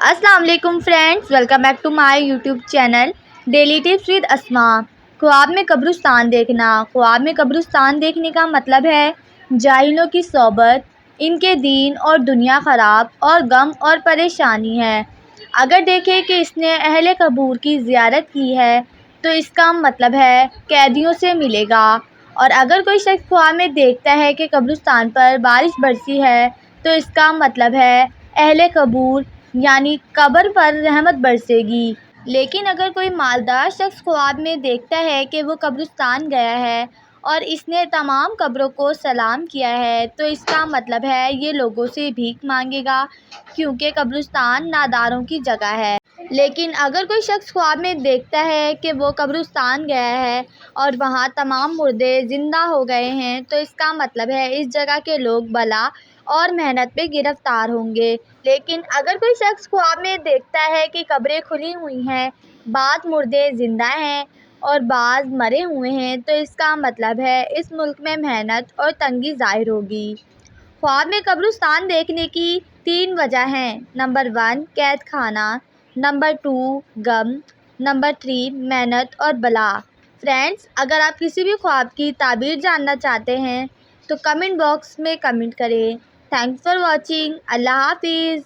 السلام علیکم friends, welcome back to my YouTube channel daily tips with Asma. خواب میں قبرستان دیکھنا۔ خواب میں قبرستان دیکھنے کا مطلب ہے جاہلوں کی صحبت، ان کے دین اور دنیا خراب اور غم اور پریشانی ہے۔ اگر دیکھیں کہ اس نے اہل قبور کی زیارت کی ہے تو اس کا مطلب ہے قیدیوں سے ملے گا، اور اگر کوئی شخص خواب میں دیکھتا ہے کہ قبرستان پر بارش برسی ہے تو اس کا مطلب ہے اہل قبور یعنی قبر پر رحمت برسے گی۔ لیکن اگر کوئی مالدار شخص خواب میں دیکھتا ہے کہ وہ قبرستان گیا ہے اور اس نے تمام قبروں کو سلام کیا ہے تو اس کا مطلب ہے یہ لوگوں سے بھیک مانگے گا، کیونکہ قبرستان ناداروں کی جگہ ہے۔ لیکن اگر کوئی شخص خواب میں دیکھتا ہے کہ وہ قبرستان گیا ہے اور وہاں تمام مردے زندہ ہو گئے ہیں تو اس کا مطلب ہے اس جگہ کے لوگ بلا اور محنت پہ گرفتار ہوں گے۔ لیکن اگر کوئی شخص خواب میں دیکھتا ہے کہ قبریں کھلی ہوئی ہیں، بعض مردے زندہ ہیں اور بعض مرے ہوئے ہیں تو اس کا مطلب ہے اس ملک میں محنت اور تنگی ظاہر ہوگی۔ خواب میں قبرستان دیکھنے کی 3 وجہ ہیں۔ نمبر 1 قید خانہ، نمبر 2 غم، نمبر 3 محنت اور بلا۔ فرینڈز، اگر آپ کسی بھی خواب کی تعبیر جاننا چاہتے ہیں تو کمنٹ باکس میں کمنٹ کریں۔ Thanks for watching. اللہ حافظ۔